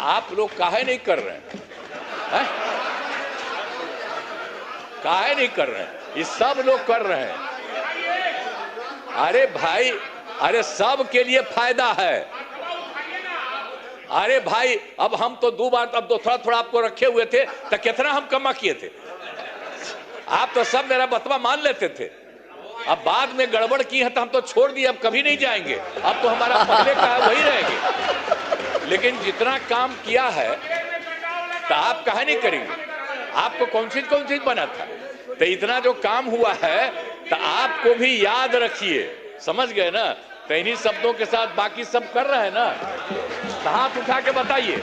आप लोग काहे नहीं कर रहे हैं? काहे नहीं कर रहे हैं? ये सब लोग कर रहे हैं। अरे भाई, अरे सब के लिए फायदा है। अरे भाई, अब हम तो 2 बार, अब तो थोड़ा थोड़ा आपको रखे हुए थे, तो कितना हम कमा किए थे। आप तो सब मेरा बतवा मान लेते थे। अब बाद में गड़बड़ की है तो हम तो छोड़ दिए, अब कभी नहीं जाएंगे। अब तो हमारा पहले का है वही रहेंगे। लेकिन जितना काम किया है तो आप कहा नहीं करेंगे? आपको कौन चीज बना था? तो इतना जो काम हुआ है तो आपको भी याद रखिए, समझ गए ना? तो इन्हीं शब्दों के साथ बाकी सब कर रहे हैं ना, तो हाथ उठा के बताइए।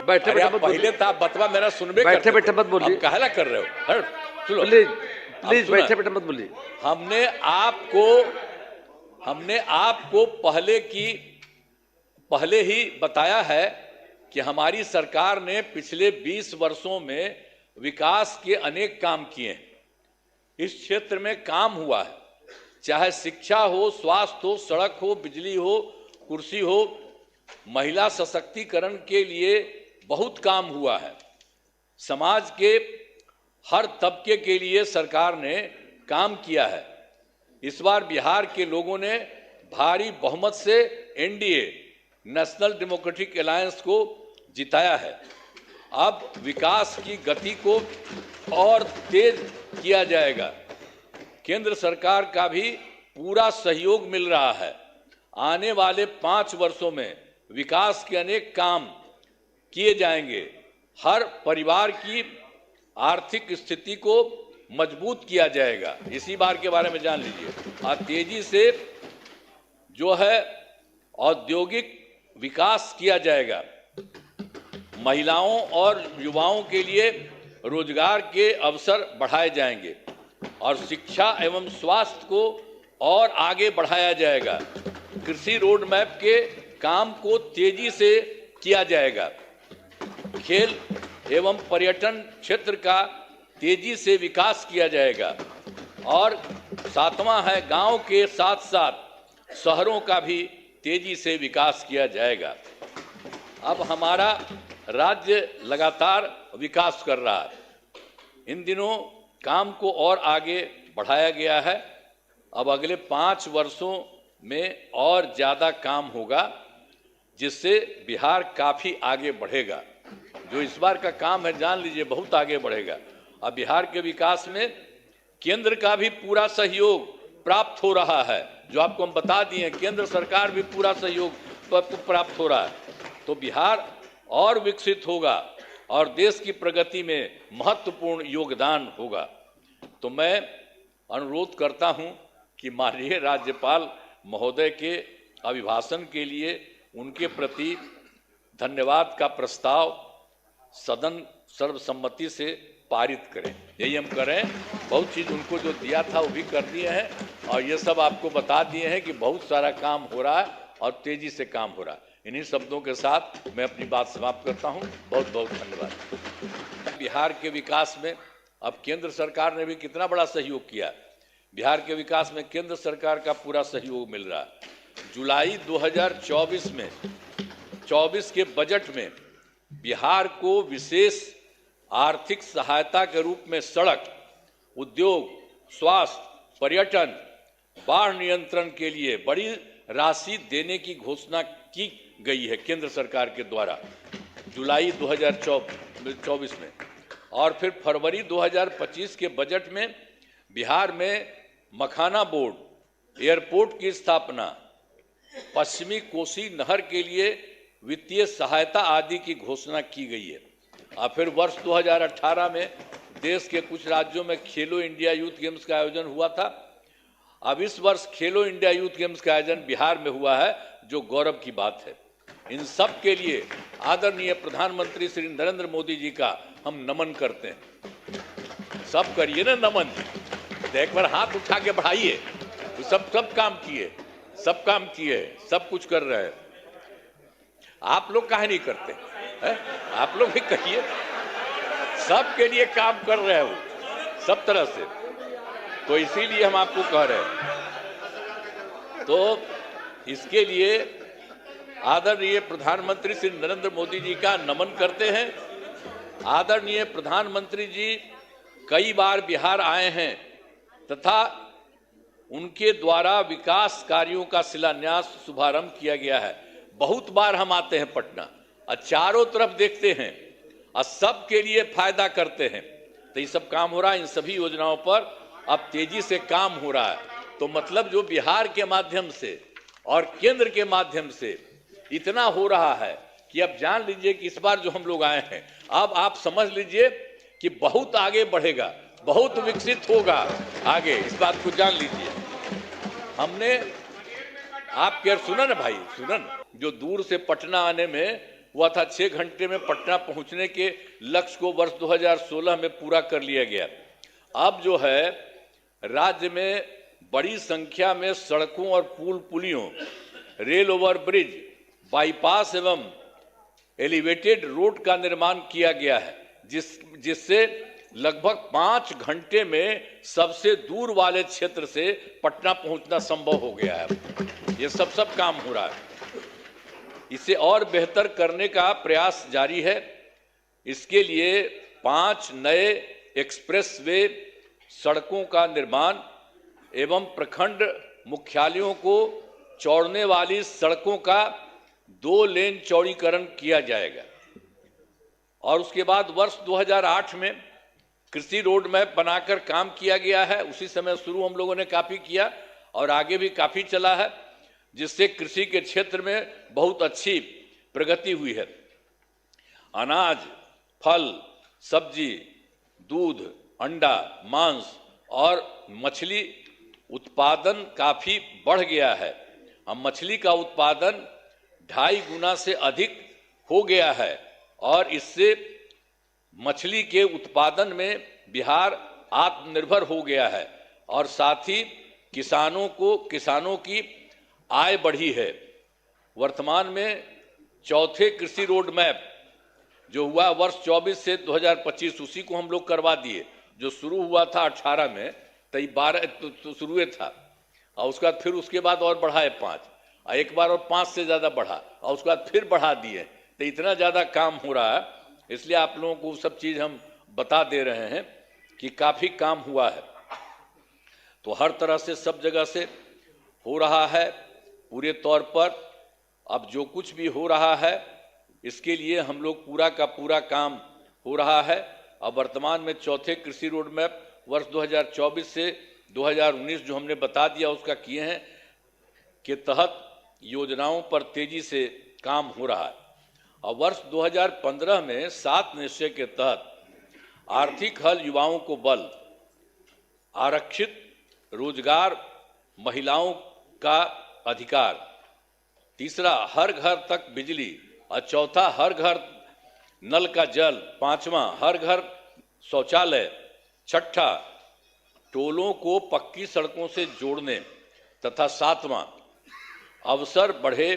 बैठे बैठे पहले था बतवा मेरा सुनबे, बैठे बैठे मत बोलिए। कहला कर रहे हो? प्लीज बैठे बैठे मत बोलिए। हमने आपको पहले ही बताया है कि हमारी सरकार ने पिछले 20 वर्षों में विकास के अनेक काम किए हैं। इस क्षेत्र में काम हुआ है, चाहे शिक्षा हो, स्वास्थ्य हो, सड़क हो, बिजली हो, कुर्सी हो, महिला सशक्तिकरण के लिए बहुत काम हुआ है। समाज के हर तबके के लिए सरकार ने काम किया है। इस बार बिहार के लोगों ने भारी बहुमत से एनडीए, नेशनल डेमोक्रेटिक अलायंस को जिताया है। अब विकास की गति को और तेज किया जाएगा। केंद्र सरकार का भी पूरा सहयोग मिल रहा है। आने वाले 5 वर्षों में विकास के अनेक काम किए जाएंगे। हर परिवार की आर्थिक स्थिति को मजबूत किया जाएगा। इसी बार के बारे में जान लीजिए। और तेजी से जो है औद्योगिक विकास किया जाएगा। महिलाओं और युवाओं के लिए रोजगार के अवसर बढ़ाए जाएंगे और शिक्षा एवं स्वास्थ्य को और आगे बढ़ाया जाएगा। कृषि रोड मैप के काम को तेजी से किया जाएगा। खेल एवं पर्यटन क्षेत्र का तेजी से विकास किया जाएगा। और 7वां है, गांव के साथ साथ शहरों का भी तेजी से विकास किया जाएगा। अब हमारा राज्य लगातार विकास कर रहा है। इन दिनों काम को और आगे बढ़ाया गया है। अब अगले 5 वर्षों में और ज़्यादा काम होगा, जिससे बिहार काफ़ी आगे बढ़ेगा। जो इस बार का काम है, जान लीजिए, बहुत आगे बढ़ेगा। अब बिहार के विकास में केंद्र का भी पूरा सहयोग प्राप्त हो रहा है। जो आपको हम बता दिए, केंद्र सरकार भी पूरा सहयोग प्राप्त हो रहा है। तो बिहार और विकसित होगा और देश की प्रगति में महत्वपूर्ण योगदान होगा। तो मैं अनुरोध करता हूं कि माननीय राज्यपाल महोदय के अभिभाषण के लिए उनके प्रति धन्यवाद का प्रस्ताव सदन सर्वसम्मति से पारित करें। यही हम करें। बहुत चीज़ उनको जो दिया था वो भी कर दिए हैं और ये सब आपको बता दिए हैं कि बहुत सारा काम हो रहा है और तेजी से काम हो रहा है। इन्हीं शब्दों के साथ मैं अपनी बात समाप्त करता हूं। बहुत बहुत धन्यवाद। बिहार के विकास में अब केंद्र सरकार ने भी कितना बड़ा सहयोग किया। बिहार के विकास में केंद्र सरकार का पूरा सहयोग मिल रहा है। जुलाई 2024 में 24 के बजट में बिहार को विशेष आर्थिक सहायता के रूप में सड़क, उद्योग, स्वास्थ्य, पर्यटन, बाढ़ नियंत्रण के लिए बड़ी राशि देने की घोषणा की गई है केंद्र सरकार के द्वारा जुलाई 2024 में। और फिर फरवरी 2025 के बजट में बिहार में मखाना बोर्ड, एयरपोर्ट की स्थापना, पश्चिमी कोसी नहर के लिए वित्तीय सहायता आदि की घोषणा की गई है। और फिर वर्ष 2018 में देश के कुछ राज्यों में खेलो इंडिया यूथ गेम्स का आयोजन हुआ था। अब इस वर्ष खेलो इंडिया यूथ गेम्स का आयोजन बिहार में हुआ है, जो गौरव की बात है। इन सब के लिए आदरणीय प्रधानमंत्री श्री नरेंद्र मोदी जी का हम नमन करते हैं। सब करिए ना नमन। तो एक बार हाथ उठा के बढ़ाइए। तो सब काम किए, सब कुछ कर रहे हैं। आप लोग काहे नहीं करते हैं? आप लोग भी कहिए। सबके लिए काम कर रहे हो, सब तरह से। तो इसीलिए हम आपको कह रहे हैं। तो इसके लिए आदरणीय प्रधानमंत्री श्री नरेंद्र मोदी जी का नमन करते हैं। आदरणीय प्रधानमंत्री जी कई बार बिहार आए हैं तथा उनके द्वारा विकास कार्यों का शिलान्यास शुभारंभ किया गया है। बहुत बार हम आते हैं पटना और चारों तरफ देखते हैं और सबके लिए फायदा करते हैं। तो ये सब काम हो रहा है, इन सभी योजनाओं पर अब तेजी से काम हो रहा है। तो मतलब जो बिहार के माध्यम से और केंद्र के माध्यम से इतना हो रहा है कि अब जान लीजिए कि इस बार जो हम लोग आए हैं, अब आप समझ लीजिए कि बहुत आगे बढ़ेगा, बहुत विकसित होगा आगे, इस बात को जान लीजिए। हमने आप क्या सुना ना भाई, सुना ना, जो दूर से पटना आने में हुआ था 6 घंटे में पटना पहुंचने के लक्ष्य को वर्ष 2016 में पूरा कर लिया गया। अब जो है राज्य में बड़ी संख्या में सड़कों और पुल पुलियों, रेल ओवर ब्रिज, बाईपास एवं एलिवेटेड रोड का निर्माण किया गया है, जिससे लगभग 5 घंटे में सबसे दूर वाले क्षेत्र से पटना पहुंचना संभव हो गया है। ये सब काम हो रहा है। इसे और बेहतर करने का प्रयास जारी है। इसके लिए 5 नए एक्सप्रेस वे सड़कों का निर्माण एवं प्रखंड मुख्यालयों को जोड़ने वाली सड़कों का 2 लेन चौड़ीकरण किया जाएगा। और उसके बाद वर्ष 2008 में कृषि रोड मैप बनाकर काम किया गया है। उसी समय शुरू हम लोगों ने काफी किया और आगे भी काफी चला है, जिससे कृषि के क्षेत्र में बहुत अच्छी प्रगति हुई है। अनाज, फल, सब्जी, दूध, अंडा, मांस और मछली उत्पादन काफी बढ़ गया है। अब मछली का उत्पादन 2.5 गुना से अधिक हो गया है और इससे मछली के उत्पादन में बिहार आत्मनिर्भर हो गया है और साथ ही किसानों की आय बढ़ी है। वर्तमान में चौथे कृषि रोड मैप जो हुआ वर्ष 24 से 2025, उसी को हम लोग करवा दिए। जो शुरू हुआ था 18 में, तो 12 तो शुरू था और उसके बाद फिर उसके बाद और बढ़ाए 5, और एक बार और 5 से ज्यादा बढ़ा और उसके बाद फिर बढ़ा दिए। तो इतना ज्यादा काम हो रहा है, इसलिए आप लोगों को सब चीज हम बता दे रहे हैं कि काफी काम हुआ है। तो हर तरह से सब जगह से हो रहा है पूरे तौर पर। अब जो कुछ भी हो रहा है इसके लिए हम लोग पूरा का पूरा काम हो रहा है। अब वर्तमान में चौथे कृषि रोड मैप वर्ष 2024 से 2019 जो हमने बता दिया उसका किए हैं के तहत योजनाओं पर तेजी से काम हो रहा है। और वर्ष 2015 में 7 निश्चय के तहत आर्थिक हल, युवाओं को बल, आरक्षित रोजगार, महिलाओं का अधिकार, तीसरा हर घर तक बिजली और चौथा हर घर नल का जल, पांचवा हर घर शौचालय, छठा टोलों को पक्की सड़कों से जोड़ने तथा सातवां अवसर बढ़े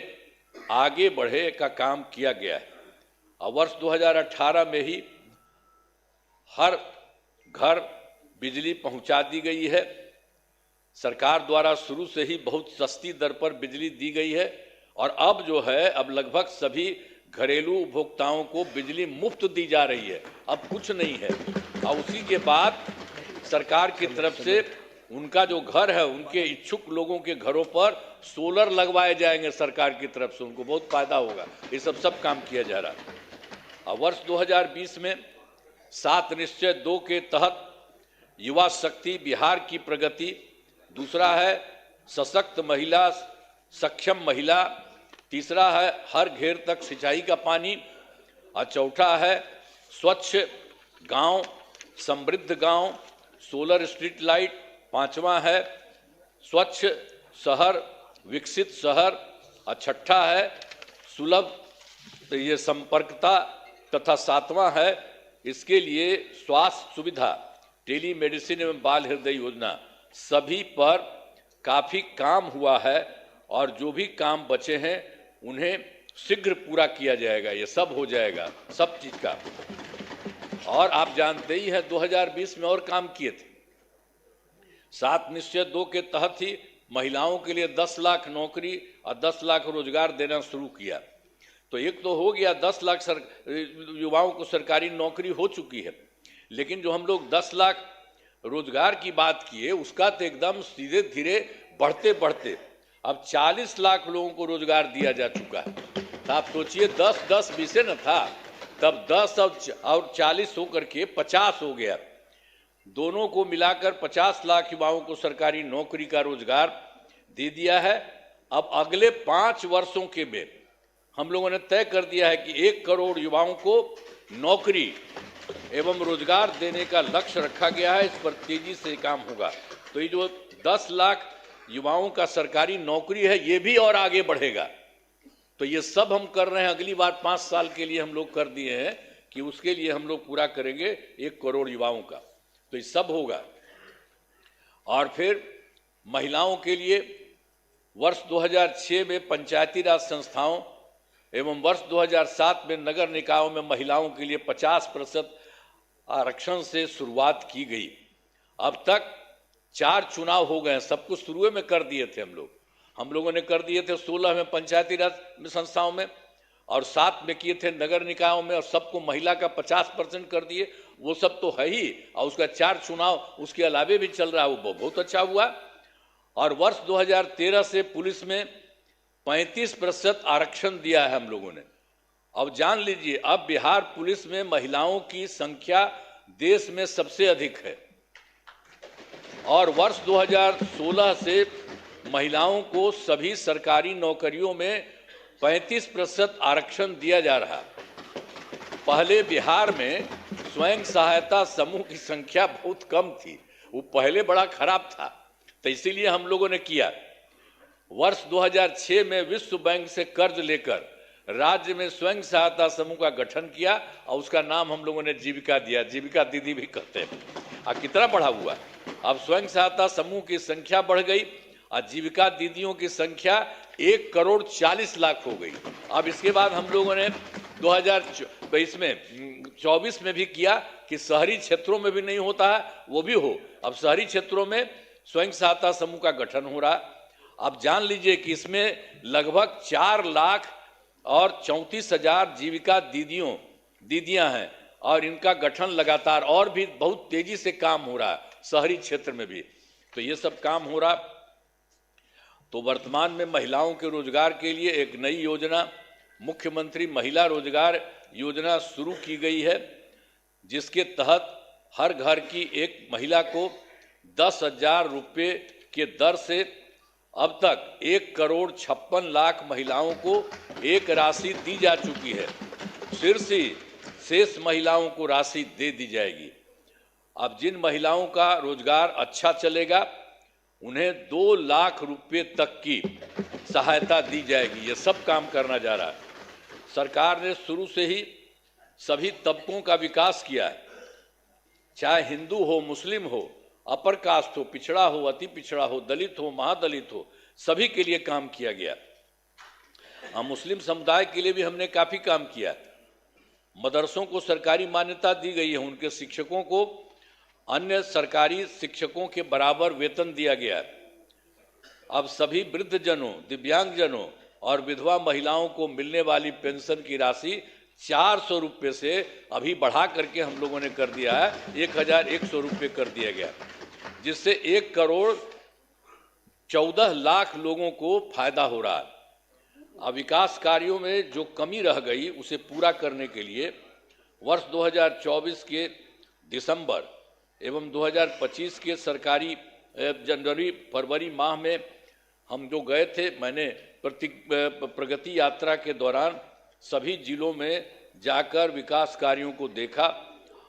आगे बढ़े का काम किया गया है। और वर्ष 2018 में ही हर घर बिजली पहुंचा दी गई है। सरकार द्वारा शुरू से ही बहुत सस्ती दर पर बिजली दी गई है और अब जो है अब लगभग सभी घरेलू उपभोक्ताओं को बिजली मुफ्त दी जा रही है, अब कुछ नहीं है। और उसी के बाद सरकार की तरफ से उनका जो घर है उनके इच्छुक लोगों के घरों पर सोलर लगवाए जाएंगे सरकार की तरफ से, उनको बहुत फायदा होगा। ये सब काम किया जा रहा है। और वर्ष 2020 में 7 निश्चय 2 के तहत युवा शक्ति, बिहार की प्रगति, दूसरा है सशक्त महिला, सक्षम महिला, तीसरा है हर घेर तक सिंचाई का पानी और चौथा है स्वच्छ गांव, समृद्ध गांव, सोलर स्ट्रीट लाइट, पांचवा है स्वच्छ शहर, विकसित शहर और छठा है सुलभ ये संपर्कता तथा सातवां है इसके लिए स्वास्थ्य सुविधा, टेली मेडिसिन एवं बाल हृदय योजना। सभी पर काफी काम हुआ है और जो भी काम बचे हैं उन्हें शीघ्र पूरा किया जाएगा। ये सब हो जाएगा सब चीज का। और आप जानते ही हैं 2020 में और काम किए थे। 7 निश्चय 2 के तहत ही महिलाओं के लिए 10 लाख नौकरी और 10 लाख रोजगार देना शुरू किया। तो एक तो हो गया, 10 लाख युवाओं को सरकारी नौकरी हो चुकी है, लेकिन जो हम लोग 10 लाख रोजगार की बात किए उसका तो एकदम सीधे धीरे बढ़ते बढ़ते अब 40 लाख लोगों को रोजगार दिया जा चुका है। तो आप सोचिए 10-10 विषय न था, तब 10 और 40 होकर के 50 हो गया। दोनों को मिलाकर 50 लाख युवाओं को सरकारी नौकरी का रोजगार दे दिया है। अब अगले 5 वर्षों के में हम लोगों ने तय कर दिया है कि 1 करोड़ युवाओं को नौकरी एवं रोजगार देने का लक्ष्य रखा गया है। इस पर तेजी से काम होगा। तो ये जो 10 लाख युवाओं का सरकारी नौकरी है ये भी और आगे बढ़ेगा। तो ये सब हम कर रहे हैं। अगली बार 5 साल के लिए हम लोग कर दिए हैं कि उसके लिए हम लोग पूरा करेंगे 1 करोड़ युवाओं का। तो ये सब होगा। और फिर महिलाओं के लिए वर्ष 2006 में पंचायती राज संस्थाओं एवं वर्ष 2007 में नगर निकायों में महिलाओं के लिए 50% आरक्षण से शुरुआत की गई। अब तक 4 चुनाव हो गए हैं। सब कुछ शुरू में कर दिए थे हम लोगों ने कर दिए थे 16 में पंचायती राज संस्थाओं में और 7 में किए थे नगर निकायों में, और सबको महिला का 50% कर दिए। वो सब तो है ही, और उसका 4 चुनाव उसके अलावे भी चल रहा है, वो बहुत अच्छा हुआ। और वर्ष 2013 से पुलिस में 35% आरक्षण दिया है हम लोगों ने। अब जान लीजिए, अब बिहार पुलिस में महिलाओं की संख्या देश में सबसे अधिक है। और वर्ष 2016 से महिलाओं को सभी सरकारी नौकरियों में 35% आरक्षण दिया जा रहा। पहले बिहार में स्वयं सहायता समूह की संख्या बहुत कम थी, वो पहले बड़ा खराब था, तो इसीलिए हम लोगों ने किया। वर्ष 2006 में विश्व बैंक से कर्ज लेकर राज्य में स्वयं सहायता समूह का गठन किया और उसका नाम हम लोगों ने जीविका दिया। जीविका दीदी भी कहते हैं। और कितना बढ़ा हुआ, अब स्वयं सहायता समूह की संख्या बढ़ गई और जीविका दीदियों की संख्या 1 करोड़ 40 लाख हो गई। अब इसके बाद हम लोगों ने 2024 में भी किया कि शहरी क्षेत्रों में भी नहीं होता है वो भी हो। अब शहरी क्षेत्रों में स्वयं सहायता समूह का गठन हो रहा। अब जान लीजिए कि इसमें लगभग 4 लाख और 34,000 जीविका दीदियां हैं और इनका गठन लगातार और भी बहुत तेजी से काम हो रहा है शहरी क्षेत्र में भी। तो ये सब काम हो रहा। तो वर्तमान में महिलाओं के रोजगार के लिए एक नई योजना मुख्यमंत्री महिला रोजगार योजना शुरू की गई है, जिसके तहत हर घर की एक महिला को 10,000 रुपये के दर से अब तक 1 करोड़ 56 लाख महिलाओं को एक राशि दी जा चुकी है। फिर से शेष महिलाओं को राशि दे दी जाएगी। अब जिन महिलाओं का रोजगार अच्छा चलेगा उन्हें 2 लाख रुपए तक की सहायता दी जाएगी। ये सब काम करना जा रहा है। सरकार ने शुरू से ही सभी तबकों का विकास किया है, चाहे हिंदू हो, मुस्लिम हो, अपर कास्ट हो, पिछड़ा हो, अति पिछड़ा हो, दलित हो, महादलित हो, सभी के लिए काम किया गया। मुस्लिम समुदाय के लिए भी हमने काफी काम किया। मदरसों को सरकारी मान्यता दी गई है, उनके शिक्षकों को अन्य सरकारी शिक्षकों के बराबर वेतन दिया गया। अब सभी वृद्धजनों, दिव्यांगजनों और विधवा महिलाओं को मिलने वाली पेंशन की राशि 400 रुपये से अभी बढ़ा करके हम लोगों ने कर दिया है 1,100 रुपये कर दिया गया, जिससे 1 करोड़ 14 लाख लोगों को फायदा हो रहा है। अब विकास कार्यों में जो कमी रह गई उसे पूरा करने के लिए वर्ष 2024 के दिसंबर एवं 2025 के सरकारी जनवरी फरवरी माह में हम जो गए थे, मैंने प्रगति यात्रा के दौरान सभी जिलों में जाकर विकास कार्यों को देखा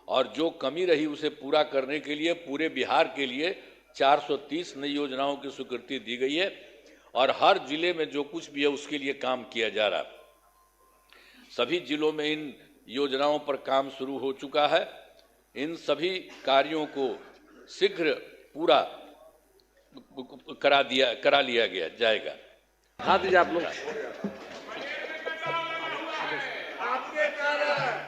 और जो कमी रही उसे पूरा करने के लिए पूरे बिहार के लिए 430 नई योजनाओं की स्वीकृति दी गई है और हर जिले में जो कुछ भी है उसके लिए काम किया जा रहा। सभी जिलों में इन योजनाओं पर काम शुरू हो चुका है। इन सभी कार्यों को शीघ्र पूरा करा लिया जाएगा। हाँ दीजिए आप लोग।